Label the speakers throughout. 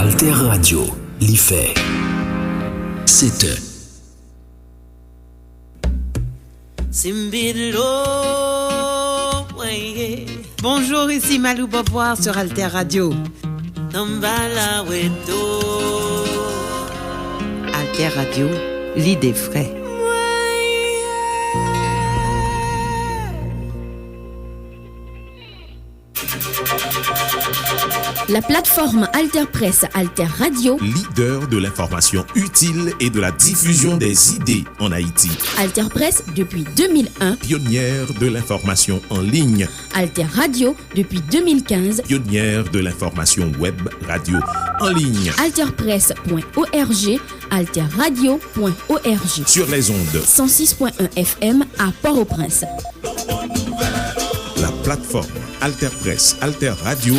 Speaker 1: Alter Radio, li fait. C'était.
Speaker 2: Bonjour, ici Malou Boboir sur Alter Radio. Alter Radio, l'idée frais.
Speaker 3: La plateforme Alter Press, Alter Radio,
Speaker 4: leader de l'information utile et de la diffusion des idées en Haïti.
Speaker 3: Alter Press depuis 2001,
Speaker 4: pionnière de l'information en ligne.
Speaker 3: Alter Radio depuis 2015,
Speaker 4: pionnière de l'information web radio en ligne.
Speaker 3: Alterpress.org, alterradio.org.
Speaker 4: Sur les ondes
Speaker 3: 106.1 FM à Port-au-Prince.
Speaker 4: La plateforme Alter Press, Alter Radio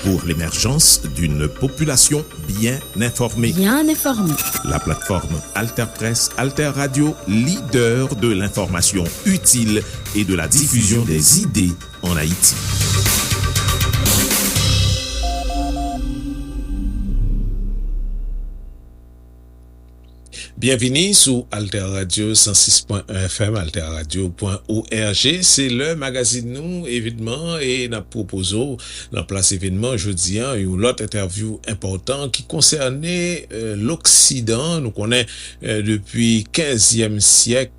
Speaker 4: pour l'émergence d'une population bien informée.
Speaker 3: Bien informée.
Speaker 4: La plateforme Alter Press, Alter Radio, leader de l'information utile et de la diffusion des idées en Haïti. Bienvenue sous Alter Radio 106.1 FM, alterradio.org. C'est le magazine nous, évidemment, et nous proposons dans place événement jeudi une autre interview importante qui concernait l'Occident. Nous connaissons depuis 15e siècle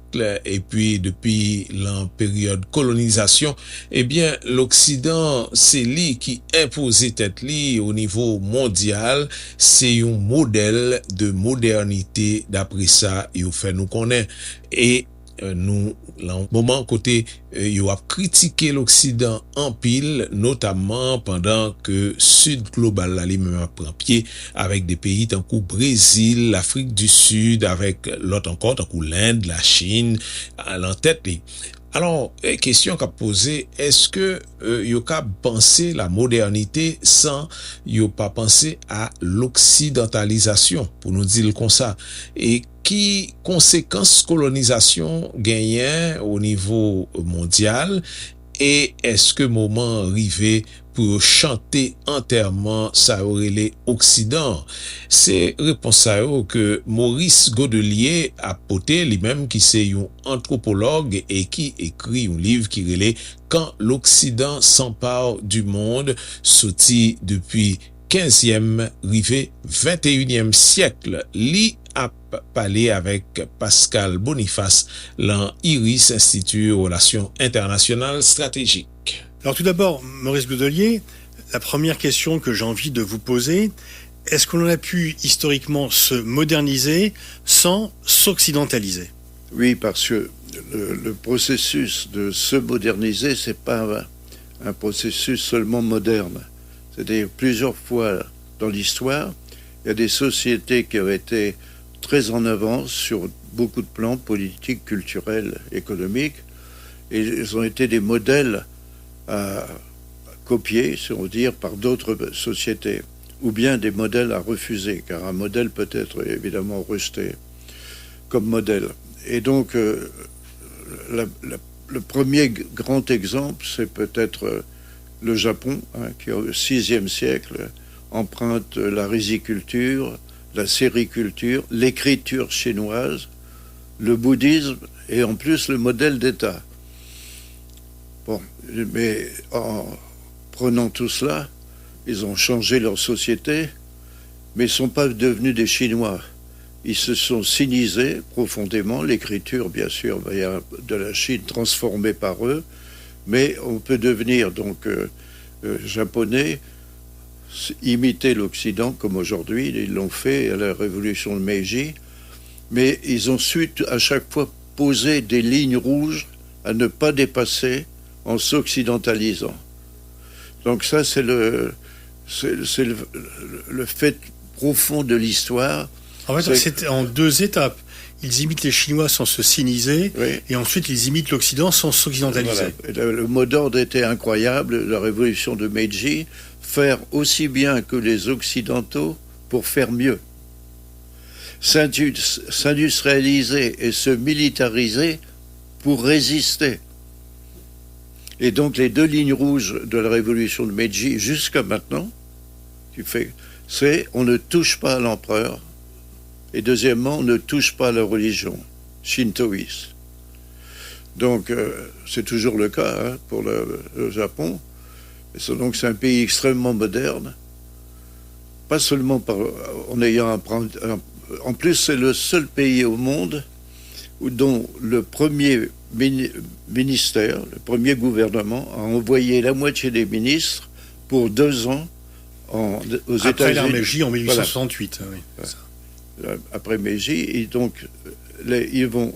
Speaker 4: et puis depuis la période colonisation, eh bien l'Occident c'est lui qui imposait tête li au niveau mondial, c'est un modèle de modernité d'après ça, il fait nous connaît et nous, là, au moment côté, il a critiqué l'Occident en pile, notamment pendant que Sud Global là, lui-même prend pied avec des pays tant que Brésil, l'Afrique du Sud, avec l'autre encore, tant que l'Inde, la Chine, à l'entête. Alors, question qu'a posée, est-ce que yo ka penser la modernité sans yo pas penser à l'occidentalisation, pour nous dire comme ça, et qui conséquences colonisation gagnent au niveau mondial, et est-ce que moment arrivé pour chanter entièrement ça aurait les Occident? C'est réponse à eux que Maurice Godelier a porté, lui-même qui c'est un anthropologue et qui écrit un livre qui relève Quand l'Occident s'empare du monde, sorti depuis 15e, rivé 21e siècle. Li a parlé avec Pascal Boniface, dans IRIS, Institut Relations Internationales Stratégiques.
Speaker 5: Alors tout d'abord, Maurice Godelier, la première question que j'ai envie de vous poser, est-ce qu'on a pu historiquement se moderniser sans s'occidentaliser?
Speaker 6: Oui, parce que le processus de se moderniser, c'est pas un processus seulement moderne. C'est-à-dire plusieurs fois dans l'histoire, il y a des sociétés qui ont été très en avance sur beaucoup de plans politiques, culturels, économiques, et ils ont été des modèles à copier, si on veut dire, par d'autres sociétés, ou bien des modèles à refuser, car un modèle peut être évidemment rejeté comme modèle. Et donc, le premier grand exemple, c'est peut-être le Japon, qui au VIe siècle emprunte la riziculture, la sériculture, l'écriture chinoise, le bouddhisme et en plus le modèle d'État. Bon, mais en prenant tout cela, ils ont changé leur société, mais ils ne sont pas devenus des Chinois. Ils se sont sinisés profondément. L'écriture, bien sûr, vient de la Chine transformée par eux, mais on peut devenir donc japonais, imiter l'Occident comme aujourd'hui, ils l'ont fait à la révolution de Meiji, mais ils ont su à chaque fois poser des lignes rouges à ne pas dépasser en s'occidentalisant. Donc ça, c'est le fait profond de l'histoire.
Speaker 5: En fait, c'est en deux étapes. Ils imitent les Chinois sans se siniser, oui. Et ensuite ils imitent l'Occident sans s'occidentaliser.
Speaker 6: Voilà. Le mot d'ordre était incroyable, la révolution de Meiji, faire aussi bien que les Occidentaux pour faire mieux. S'industrialiser et se militariser pour résister. Et donc les deux lignes rouges de la révolution de Meiji jusqu'à maintenant, c'est on ne touche pas à l'empereur, et deuxièmement, on ne touche pas à la religion shintoïste. Donc, c'est toujours le cas pour le Japon. Et donc, c'est un pays extrêmement moderne, pas seulement en ayant en plus, c'est le seul pays au monde dont le premier ministère, le premier gouvernement, a envoyé la moitié des ministres pour 2 ans aux États-Unis.
Speaker 5: Après l'ère Meiji en 1868.
Speaker 6: Voilà.
Speaker 5: Oui, c'est ça.
Speaker 6: Après Meiji, et donc ils vont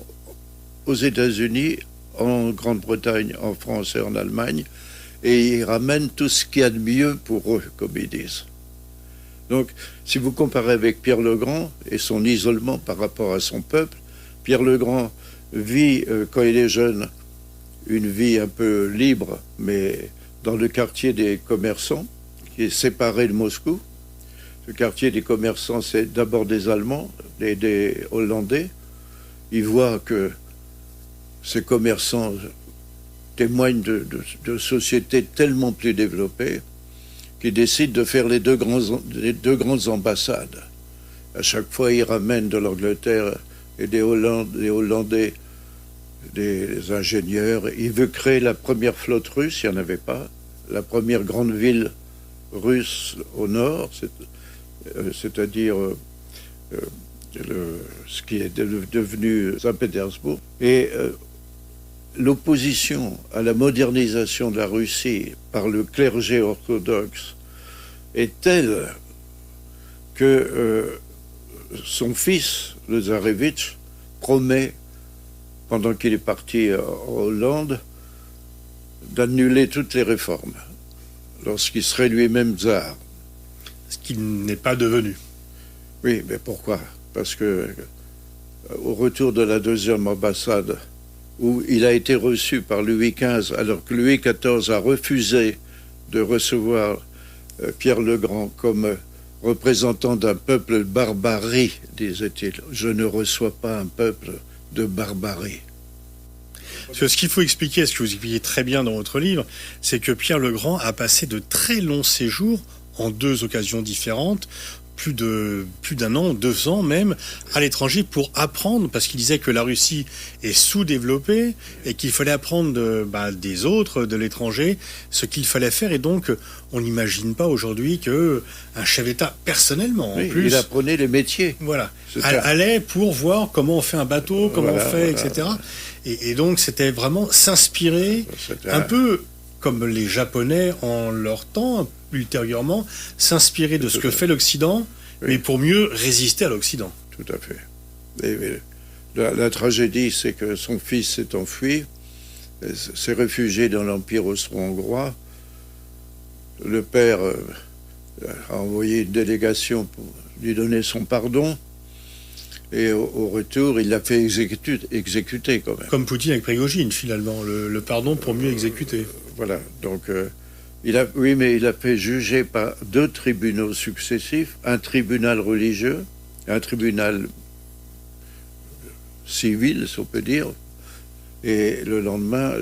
Speaker 6: aux États-Unis, en Grande-Bretagne, en France et en Allemagne, et ils ramènent tout ce qu'il y a de mieux pour eux, comme ils disent. Donc, si vous comparez avec Pierre le Grand et son isolement par rapport à son peuple, Pierre le Grand vit, quand il est jeune, une vie un peu libre, mais dans le quartier des commerçants, qui est séparé de Moscou. Le quartier des commerçants, c'est d'abord des Allemands, des Hollandais. Il voit que ces commerçants témoignent de sociétés tellement plus développées qu'ils décident de faire les deux grandes ambassades. À chaque fois, ils ramènent de l'Angleterre et des Hollandais, des ingénieurs. Il veut créer la première flotte russe, il n'y en avait pas. La première grande ville russe au nord, c'est-à-dire ce qui est devenu Saint-Pétersbourg. Et l'opposition à la modernisation de la Russie par le clergé orthodoxe est telle que son fils, le Tsarevitch, promet, pendant qu'il est parti en Hollande, d'annuler toutes les réformes, lorsqu'il serait lui-même tsar.
Speaker 5: Ce qu'il n'est pas devenu.
Speaker 6: Oui, mais pourquoi? Parce que au retour de la deuxième ambassade, où il a été reçu par Louis XV, alors que Louis XIV a refusé de recevoir Pierre le Grand comme représentant d'un peuple de barbarie, disait-il. Je ne reçois pas un peuple de barbarie.
Speaker 5: Parce que ce qu'il faut expliquer, ce que vous expliquez très bien dans votre livre, c'est que Pierre le Grand a passé de très longs séjours, en 2 occasions différentes, plus d'un an, 2 ans même, à l'étranger pour apprendre, parce qu'il disait que la Russie est sous-développée et qu'il fallait apprendre des autres, de l'étranger, ce qu'il fallait faire. Et donc, on n'imagine pas aujourd'hui qu'un chef d'État, personnellement, en plus...
Speaker 6: Il apprenait les métiers.
Speaker 5: Voilà. Allait pour voir comment on fait un bateau, comment on fait, etc. Et donc, c'était vraiment s'inspirer, un peu comme les Japonais en leur temps, ultérieurement, s'inspirer de ce que fait l'Occident, mais pour mieux résister à l'Occident.
Speaker 6: Tout à fait. Et la tragédie, c'est que son fils s'est enfui, s'est réfugié dans l'Empire austro-hongrois. Le père a envoyé une délégation pour lui donner son pardon, et au retour, il l'a fait exécuter quand même.
Speaker 5: Comme Poutine avec Prigojine, finalement, le pardon pour mieux exécuter.
Speaker 6: Voilà, donc... mais il a fait juger par 2 tribunaux successifs, un tribunal religieux, un tribunal civil, si on peut dire, et le lendemain,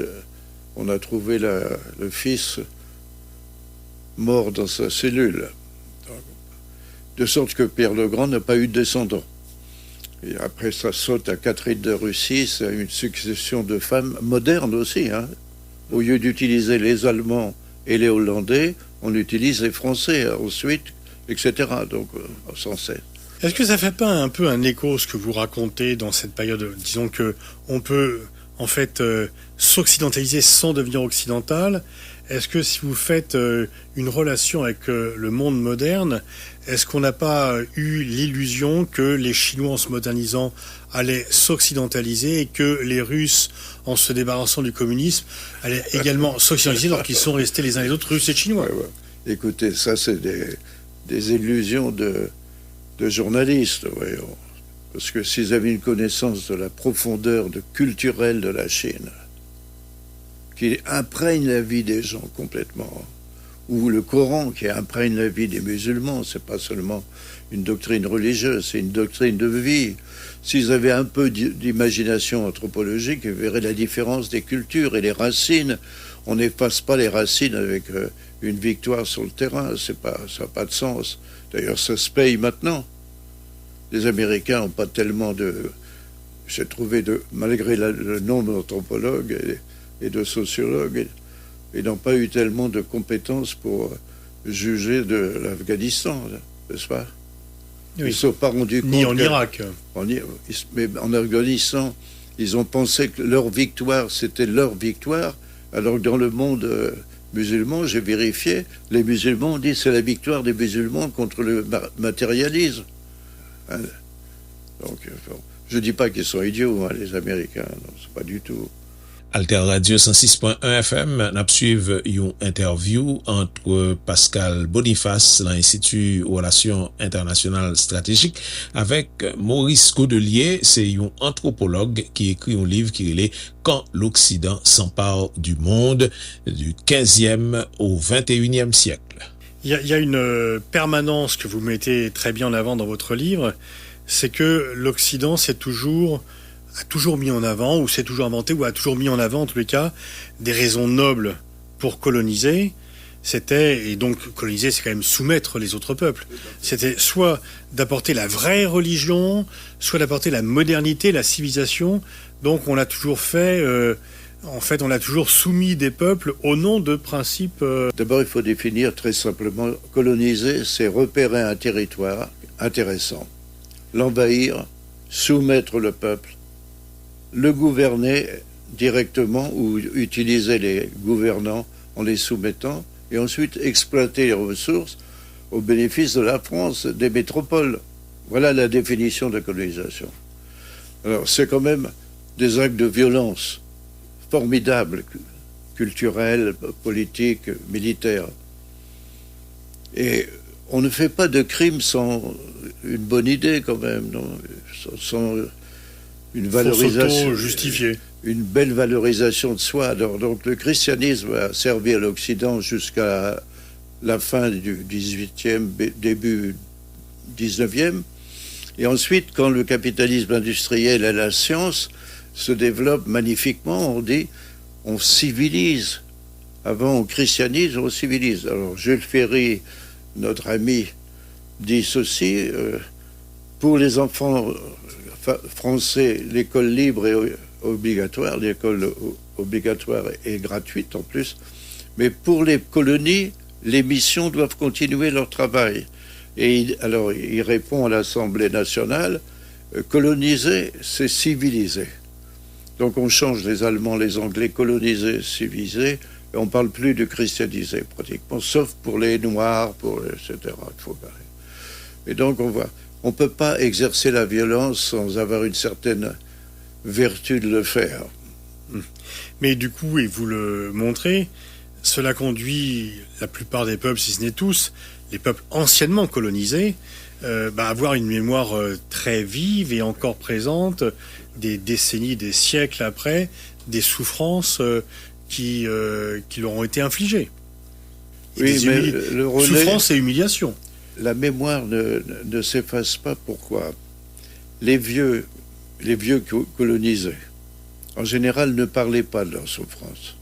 Speaker 6: on a trouvé le fils mort dans sa cellule. De sorte que Pierre le Grand n'a pas eu de descendants. Et après, ça saute à Catherine de Russie, c'est une succession de femmes modernes aussi. Au lieu d'utiliser les Allemands et les Hollandais, on utilise les Français ensuite, etc. Donc, sans cesse.
Speaker 5: Est-ce que ça ne fait pas un peu un écho ce que vous racontez dans cette période? Disons qu'on peut, en fait, s'occidentaliser sans devenir occidental. Est-ce que si vous faites une relation avec le monde moderne, est-ce qu'on n'a pas eu l'illusion que les Chinois, en se modernisant, allaient s'occidentaliser et que les Russes, en se débarrassant du communisme, allaient également s'occidentaliser alors qu'ils sont restés les uns les autres, Russes et Chinois?
Speaker 6: Ouais. Écoutez, ça c'est des illusions de journalistes, voyons. Parce que s'ils avaient une connaissance de la profondeur culturelle de la Chine, qui imprègne la vie des gens complètement, ou le Coran qui imprègne la vie des musulmans. C'est pas seulement une doctrine religieuse, c'est une doctrine de vie. S'ils avaient un peu d'imagination anthropologique, ils verraient la différence des cultures et les racines. On n'efface pas les racines avec une victoire sur le terrain, ça n'a pas de sens. D'ailleurs, ça se paye maintenant. Les Américains n'ont pas tellement de... J'ai trouvé, malgré le nombre d'anthropologues et de sociologues, ils n'ont pas eu tellement de compétences pour juger de l'Afghanistan, n'est-ce pas?
Speaker 5: Oui.
Speaker 6: Ils ne se sont pas rendus compte.
Speaker 5: Ni en Irak.
Speaker 6: Mais en Afghanistan, ils ont pensé que leur victoire, c'était leur victoire, alors que dans le monde musulman, j'ai vérifié, les musulmans ont dit que c'est la victoire des musulmans contre le matérialisme. Hein? Donc, je ne dis pas qu'ils sont idiots, hein, les Américains, non, c'est pas du tout.
Speaker 4: Alter Radio 106.1 FM n'a suivi une interview entre Pascal Boniface dans l'Institut Relations Internationales Stratégiques avec Maurice Godelier, c'est un anthropologue qui écrit un livre qui est « Quand l'Occident s'empare du monde du 15e au 21e siècle ».
Speaker 5: Il y a une permanence que vous mettez très bien en avant dans votre livre, c'est que l'Occident a toujours mis en avant, ou s'est toujours inventé, ou a toujours mis en avant, en tous les cas, des raisons nobles pour coloniser. Et donc coloniser, c'est quand même soumettre les autres peuples. C'était soit d'apporter la vraie religion, soit d'apporter la modernité, la civilisation. Donc on l'a toujours fait, on a toujours soumis des peuples au nom de principes...
Speaker 6: D'abord, il faut définir très simplement, coloniser, c'est repérer un territoire intéressant, l'envahir, soumettre le peuple, le gouverner directement ou utiliser les gouvernants en les soumettant et ensuite exploiter les ressources au bénéfice de la France, des métropoles. Voilà la définition de colonisation. Alors, c'est quand même des actes de violence formidables, culturels, politiques, militaires. Et on ne fait pas de crime sans une bonne idée quand même, non, sans une valorisation
Speaker 5: justifiée.
Speaker 6: Une belle valorisation de soi. Alors, donc le christianisme a servi à l'Occident jusqu'à la fin du 18e, début 19e. Et ensuite, quand le capitalisme industriel et la science se développent magnifiquement, on dit on civilise. Avant, on christianise, on civilise. Alors, Jules Ferry, notre ami, dit ceci, pour les enfants français, l'école libre est obligatoire, l'école obligatoire est gratuite en plus, mais pour les colonies, les missions doivent continuer leur travail. Et alors, il répond à l'Assemblée nationale, coloniser, c'est civiliser. Donc on change les Allemands, les Anglais, coloniser, civiliser, et on ne parle plus de christianiser pratiquement, sauf pour les Noirs, etc. Et donc on ne peut pas exercer la violence sans avoir une certaine vertu de le faire.
Speaker 5: Mais du coup, et vous le montrez, cela conduit la plupart des peuples, si ce n'est tous, les peuples anciennement colonisés, à avoir une mémoire très vive et encore présente, des décennies, des siècles après, des souffrances qui leur ont été infligées.
Speaker 6: Oui, mais
Speaker 5: souffrance et humiliation.
Speaker 6: La mémoire ne s'efface pas. Pourquoi? Les vieux colonisés, en général, ne parlaient pas de leur souffrance.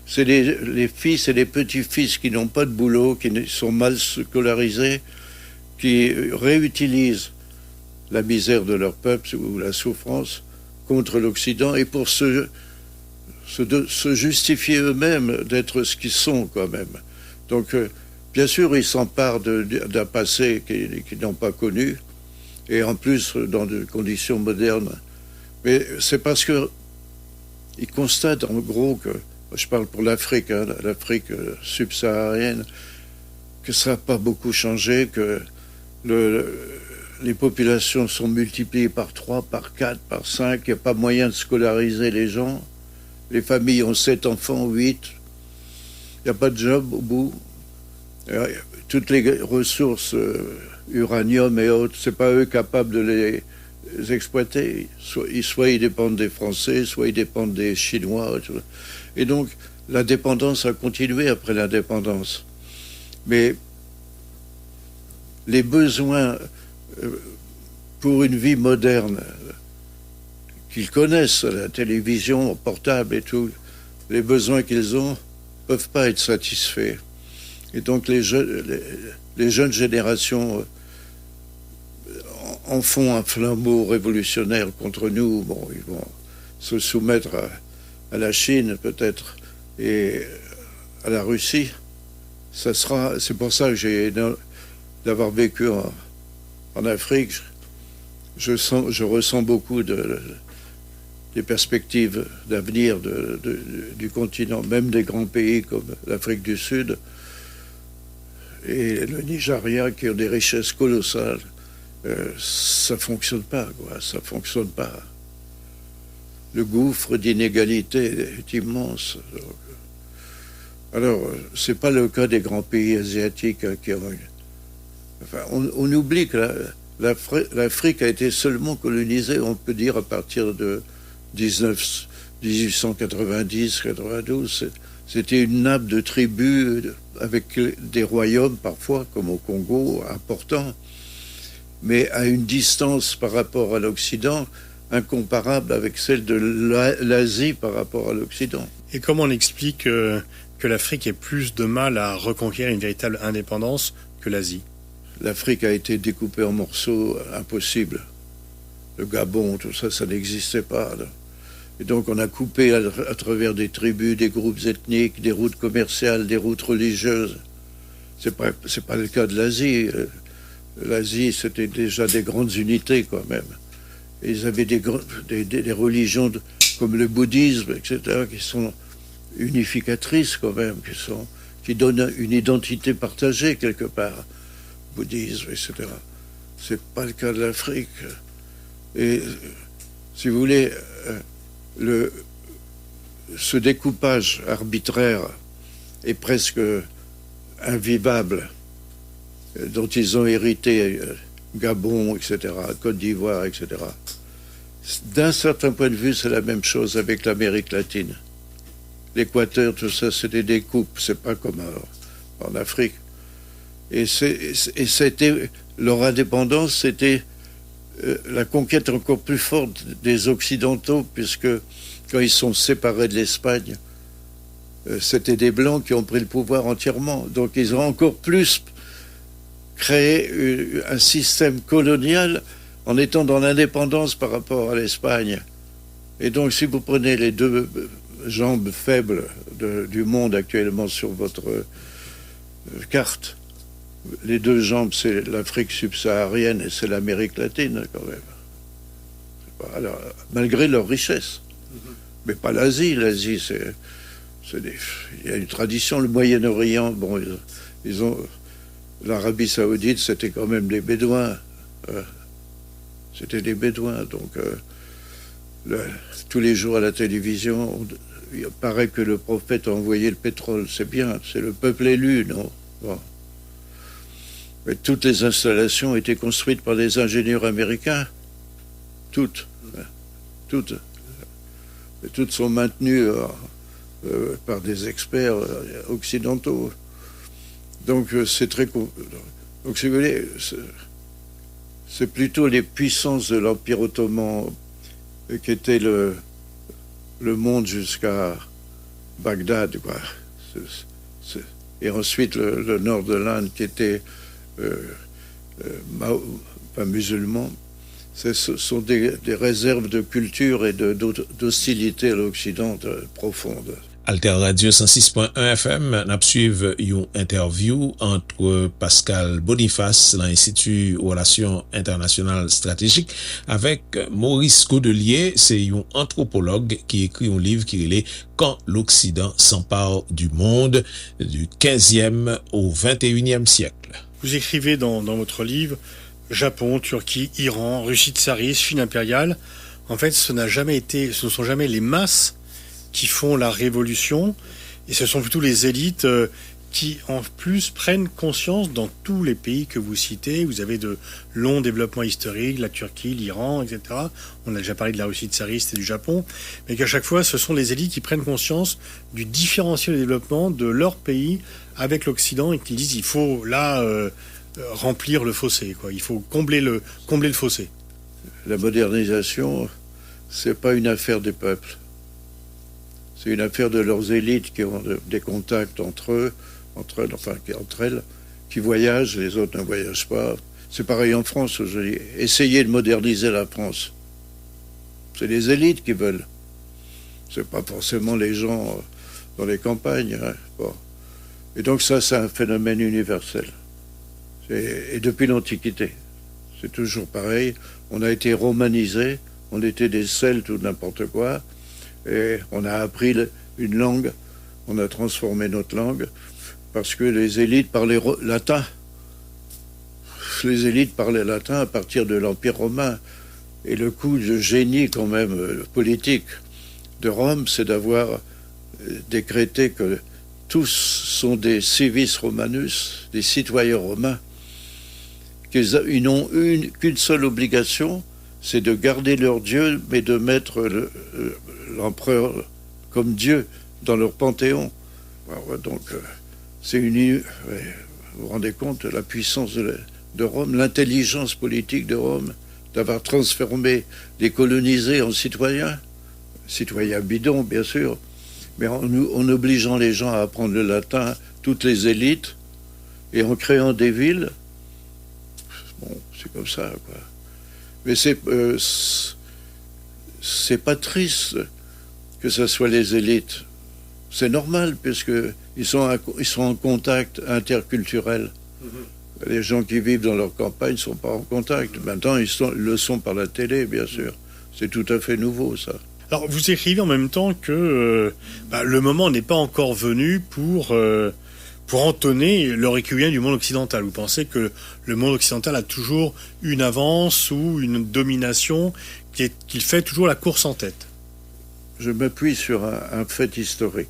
Speaker 6: C'est les fils et les petits-fils qui n'ont pas de boulot, qui sont mal scolarisés, qui réutilisent la misère de leur peuple ou la souffrance contre l'Occident et pour se justifier eux-mêmes d'être ce qu'ils sont quand même. Donc, bien sûr, ils s'emparent d'un passé qu'ils n'ont pas connu, et en plus dans des conditions modernes. Mais c'est parce que ils constatent en gros que, je parle pour l'Afrique, l'Afrique subsaharienne, que ça n'a pas beaucoup changé, que les populations sont multipliées par 3, par 4, par 5, il n'y a pas moyen de scolariser les gens, les familles ont 7 enfants, 8, il n'y a pas de job au bout. Toutes les ressources, uranium et autres, c'est pas eux capables de les exploiter. Soit ils dépendent des Français, soit ils dépendent des Chinois. Et donc, la dépendance a continué après l'indépendance. Mais les besoins pour une vie moderne qu'ils connaissent, la télévision, portable et tout, les besoins qu'ils ont ne peuvent pas être satisfaits. Et donc les jeunes générations en font un flambeau révolutionnaire contre nous. Bon, ils vont se soumettre à la Chine peut-être et à la Russie. C'est pour ça que d'avoir vécu en Afrique, je ressens beaucoup des perspectives d'avenir du continent, même des grands pays comme l'Afrique du Sud et le Nigeria qui ont des richesses colossales. Ça fonctionne pas, quoi. Ça fonctionne pas. Le gouffre d'inégalité est immense. Alors, c'est pas le cas des grands pays asiatiques qui ont... Enfin, on oublie que l'Afrique a été seulement colonisée, on peut dire, à partir de 1890-92. C'était une nappe de tribus avec des royaumes, parfois, comme au Congo, importants, mais à une distance par rapport à l'Occident incomparable avec celle de l'Asie par rapport à l'Occident.
Speaker 5: Et comment on explique que l'Afrique ait plus de mal à reconquérir une véritable indépendance que l'Asie?
Speaker 6: L'Afrique a été découpée en morceaux impossibles. Le Gabon, tout ça, ça n'existait pas. Là. Et donc on a coupé à travers des tribus, des groupes ethniques, des routes commerciales, des routes religieuses. C'est pas le cas de l'Asie. L'Asie, c'était déjà des grandes unités quand même. Et ils avaient des religions comme le bouddhisme, etc., qui sont unificatrices quand même, qui donnent une identité partagée quelque part. Bouddhisme, etc. C'est pas le cas de l'Afrique. Et si vous voulez, ce découpage arbitraire est presque invivable dont ils ont hérité Gabon, etc., Côte d'Ivoire, etc. D'un certain point de vue, c'est la même chose avec l'Amérique latine. L'Équateur, tout ça, c'est des découpes, c'est pas comme en Afrique. Et c'était leur indépendance, c'était la conquête encore plus forte des Occidentaux, puisque quand ils sont séparés de l'Espagne, c'était des Blancs qui ont pris le pouvoir entièrement. Donc ils ont encore plus créé un système colonial en étant dans l'indépendance par rapport à l'Espagne. Et donc si vous prenez les deux jambes faibles du monde actuellement sur votre carte, les deux jambes, c'est l'Afrique subsaharienne et c'est l'Amérique latine, quand même. Alors, malgré leur richesse. Mais pas l'Asie. L'Asie, il y a une tradition. Le Moyen-Orient, bon, ils ont... L'Arabie Saoudite, c'était quand même des Bédouins. C'était des Bédouins. Donc, tous les jours à la télévision, il paraît que le prophète a envoyé le pétrole. C'est bien, c'est le peuple élu, non? Bon. Mais toutes les installations étaient construites par des ingénieurs américains. Toutes. Et toutes sont maintenues par des experts occidentaux. Donc c'est très... Donc si vous voulez, c'est plutôt les puissances de l'Empire ottoman qui étaient le monde jusqu'à Bagdad, quoi. Et ensuite le nord de l'Inde qui était pas musulman. Ce sont des réserves de culture et d'hostilité à l'Occident profonde.
Speaker 4: Alter Radio 106.1 FM n'a suivi une interview entre Pascal Boniface, l'Institut Relations Internationales Stratégiques, avec Maurice Godelier, c'est un anthropologue qui écrit un livre qui est « Quand l'Occident s'empare du monde du 15e au 21e siècle ».
Speaker 5: Vous écrivez dans votre livre Japon, Turquie, Iran, Russie tsariste, Chine impériale. En fait, ce ne sont jamais les masses qui font la révolution, et ce sont plutôt les élites qui en plus prennent conscience dans tous les pays que vous citez. Vous avez de longs développements historiques, la Turquie, l'Iran, etc. On a déjà parlé de la Russie tsariste et du Japon, mais qu'à chaque fois, ce sont les élites qui prennent conscience du différentiel de développement de leur pays avec l'Occident et qui disent il faut là remplir le fossé, quoi. Il faut combler le fossé.
Speaker 6: La modernisation, c'est pas une affaire des peuples. C'est une affaire de leurs élites qui ont des contacts entre elles, qui voyagent, les autres ne voyagent pas. C'est pareil en France aujourd'hui. Essayez de moderniser la France. C'est les élites qui veulent. C'est pas forcément les gens dans les campagnes. Hein. Bon. Et donc ça, c'est un phénomène universel. Et depuis l'Antiquité. C'est toujours pareil. On a été romanisés, on était des Celtes ou n'importe quoi, et on a appris une langue, on a transformé notre langue, parce que les élites parlaient latin. Les élites parlaient latin à partir de l'Empire romain. Et le coup de génie quand même politique de Rome, c'est d'avoir décrété que tous sont des civis romanus, des citoyens romains, qu'ils n'ont qu'une seule obligation, c'est de garder leur Dieu, mais de mettre l'empereur comme Dieu dans leur panthéon. Alors, donc, vous vous rendez compte de la puissance de Rome, l'intelligence politique de Rome, d'avoir transformé les colonisés en citoyens bidons, bien sûr, mais en obligeant les gens à apprendre le latin, toutes les élites, et en créant des villes. Bon, c'est comme ça, quoi. Mais c'est pas triste que ce soit les élites. C'est normal, puisqu'ils sont en contact interculturel. Mm-hmm. Les gens qui vivent dans leur campagne ne sont pas en contact. Maintenant, ils le sont par la télé, bien sûr. C'est tout à fait nouveau, ça.
Speaker 5: Alors, vous écrivez en même temps que le moment n'est pas encore venu pour entonner le requiem du monde occidental. Vous pensez que le monde occidental a toujours une avance ou une domination qu'il fait toujours la course en tête?
Speaker 6: Je m'appuie sur un fait historique.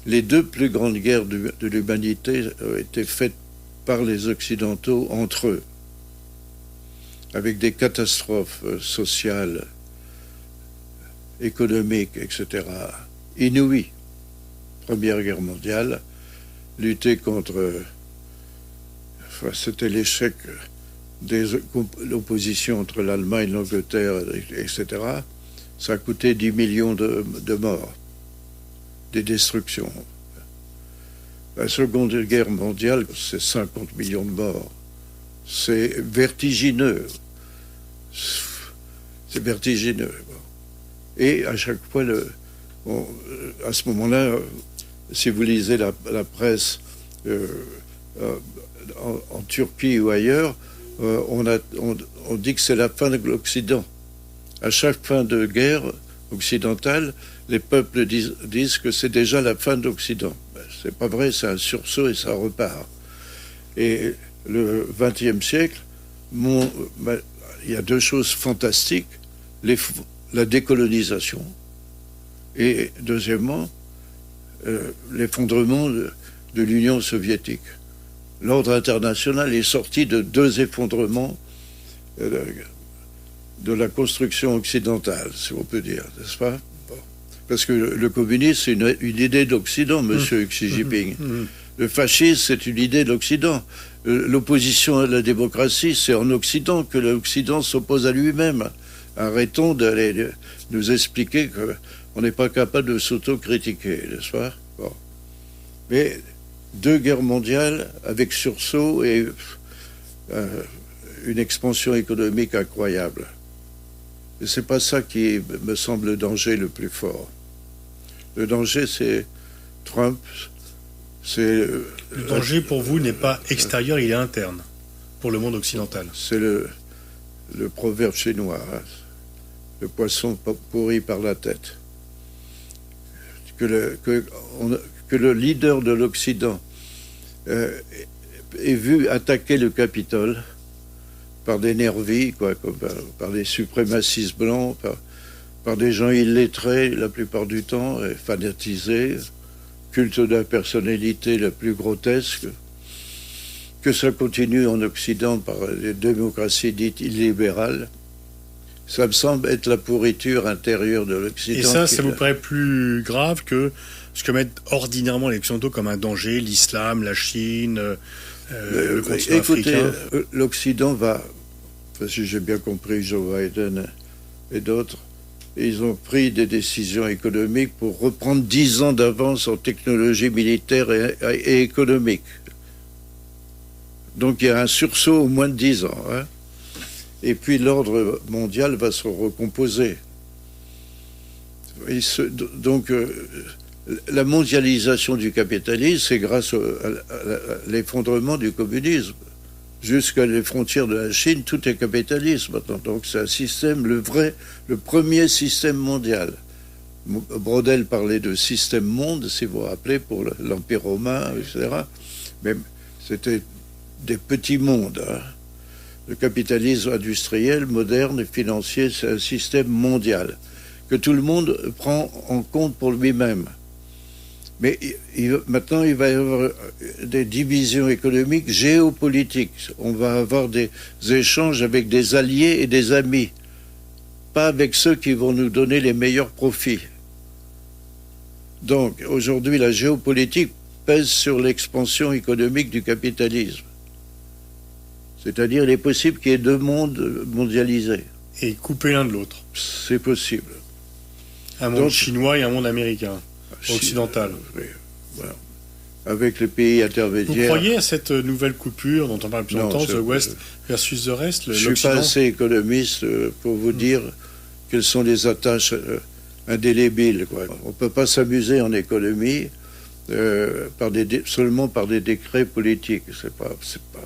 Speaker 6: Les deux plus grandes guerres de l'humanité ont été faites par les Occidentaux entre eux, avec des catastrophes sociales, économiques, etc., inouïes. Première Guerre mondiale, lutter contre... c'était l'échec de l'opposition entre l'Allemagne, l'Angleterre, etc. Ça a coûté 10 millions de morts, des destructions. La Seconde Guerre mondiale, c'est 50 millions de morts. C'est vertigineux. C'est vertigineux. Et à chaque fois, à ce moment-là, si vous lisez la presse en Turquie ou ailleurs, on dit que c'est la fin de l'Occident. À chaque fin de guerre occidentale, les peuples disent que c'est déjà la fin de l'Occident. C'est pas vrai, c'est un sursaut et ça repart. Et le XXe siècle, il y a deux choses fantastiques. La décolonisation et, deuxièmement, l'effondrement de l'Union soviétique. L'ordre international est sorti de deux effondrements de la construction occidentale, si on peut dire, n'est-ce pas? Bon. Parce que le communisme, c'est une idée d'Occident, monsieur Xi Jinping. Le fascisme, c'est une idée d'Occident. L'opposition à la démocratie, c'est en Occident que l'Occident s'oppose à lui-même. Arrêtons d'aller nous expliquer qu'on n'est pas capable de s'autocritiquer, n'est-ce pas? Bon. Mais deux guerres mondiales avec sursaut et une expansion économique incroyable. Et c'est pas ça qui me semble le danger le plus fort. Le danger, c'est Trump.
Speaker 5: Le danger pour vous n'est pas extérieur, il est interne pour le monde occidental.
Speaker 6: C'est le proverbe chinois, hein, le poisson pourri par la tête. Que le leader de l'Occident ait vu attaquer le Capitole par des nervis, par des suprémacistes blancs, par des gens illettrés la plupart du temps, et fanatisés. culte de la personnalité la plus grotesque, que ça continue en Occident par les démocraties dites illibérales. Ça me semble être la pourriture intérieure de l'Occident.
Speaker 5: Et ça vous paraît plus grave que ce que mettent ordinairement les Occidentaux comme un danger, l'islam, la Chine, le continent africain.
Speaker 6: L'Occident va, parce que j'ai bien compris Joe Biden et d'autres, ils ont pris des décisions économiques pour reprendre 10 ans d'avance en technologie militaire et économique. Donc il y a un sursaut au moins de 10 ans. Hein. Et puis l'ordre mondial va se recomposer. Donc la mondialisation du capitalisme, c'est grâce à l'effondrement du communisme. Jusqu'à les frontières de la Chine, tout est capitalisme maintenant. Donc c'est un système, le premier système mondial. Brodel parlait de système monde, si vous vous rappelez, pour l'Empire romain, etc. Mais c'était des petits mondes. Hein. Le capitalisme industriel, moderne et financier, c'est un système mondial que tout le monde prend en compte pour lui-même. Mais maintenant, il va y avoir des divisions économiques, géopolitiques. On va avoir des échanges avec des alliés et des amis, pas avec ceux qui vont nous donner les meilleurs profits. Donc, aujourd'hui, la géopolitique pèse sur l'expansion économique du capitalisme. C'est-à-dire, il est possible qu'il y ait deux mondes mondialisés.
Speaker 5: Et coupés l'un de l'autre.
Speaker 6: C'est possible.
Speaker 5: Un monde chinois et un monde américain, occidental.
Speaker 6: Oui, voilà. Avec les pays intermédiaires.
Speaker 5: Vous croyez à cette nouvelle coupure dont on parle depuis longtemps, The West versus the Rest,
Speaker 6: l'Occident? Je ne suis pas assez économiste pour vous dire quelles sont les attaches indélébiles. Quoi. On ne peut pas s'amuser en économie seulement par des décrets politiques.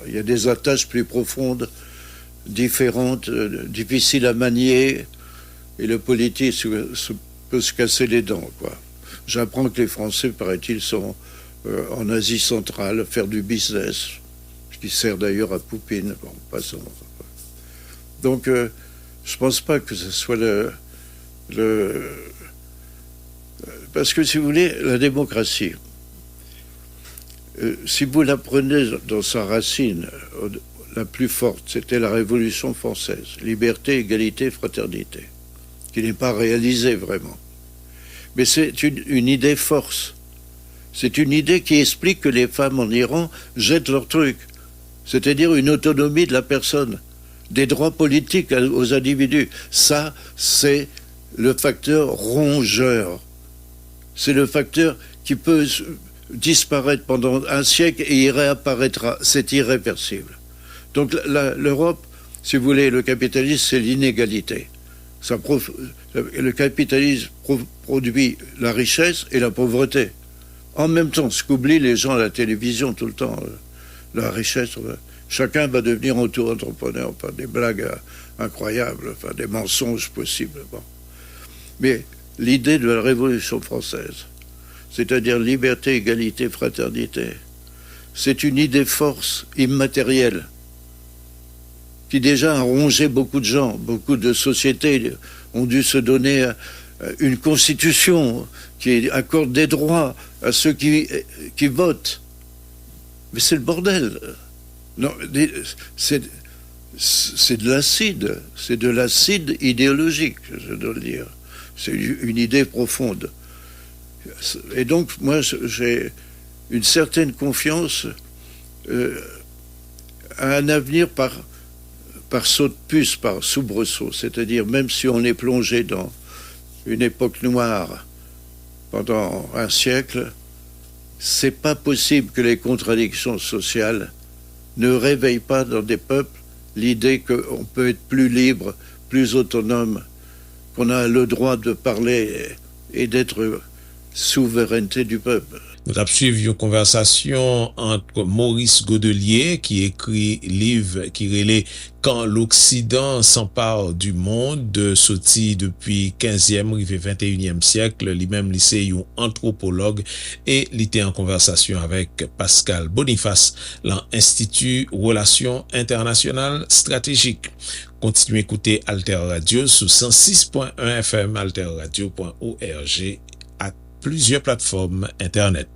Speaker 6: Il y a des attaches plus profondes, différentes, difficiles à manier, et le politique peut se casser les dents. Quoi. J'apprends que les Français, paraît-il, sont en Asie centrale, faire du business, ce qui sert d'ailleurs à Poupine. Bon, passons. Donc, je ne pense pas que ce soit parce que, si vous voulez, la démocratie, si vous la prenez dans sa racine, la plus forte, c'était la Révolution française. Liberté, égalité, fraternité. Qui n'est pas réalisée vraiment. Mais c'est une idée force. C'est une idée qui explique que les femmes en Iran jettent leur truc. C'est-à-dire une autonomie de la personne, des droits politiques aux individus. Ça, c'est le facteur rongeur. C'est le facteur qui peut disparaître pendant un siècle et il réapparaîtra. C'est irréversible. Donc l'Europe, si vous voulez, le capitalisme, c'est l'inégalité. Le capitalisme produit la richesse et la pauvreté. En même temps, ce qu'oublient les gens à la télévision tout le temps, la richesse, chacun va devenir auto-entrepreneur, enfin des blagues incroyables, enfin des mensonges possibles. Bon. Mais l'idée de la Révolution française, c'est-à-dire liberté, égalité, fraternité, c'est une idée force immatérielle qui déjà a rongé beaucoup de gens. Beaucoup de sociétés ont dû se donner une constitution qui accorde des droits à ceux qui votent. Mais c'est le bordel. Non, c'est de l'acide. C'est de l'acide idéologique, je dois le dire. C'est une idée profonde. Et donc, moi, j'ai une certaine confiance à un avenir par saut de puce, par soubresaut. C'est-à-dire, même si on est plongé dans une époque noire pendant un siècle, c'est pas possible que les contradictions sociales ne réveillent pas dans des peuples l'idée qu'on peut être plus libre, plus autonome, qu'on a le droit de parler et d'être souveraineté du peuple.
Speaker 4: Nous avons suivi une conversation entre Maurice Godelier, qui écrit livre qui relaie Quand l'Occident s'empare du monde, sorti depuis 15e, arrivé 21e siècle, lui-même lycée un anthropologue, et il était en conversation avec Pascal Boniface, l'Institut Relations Internationales Stratégiques. Continuez à écouter Alter Radio sur 106.1 FM, alterradio.org, à plusieurs plateformes Internet.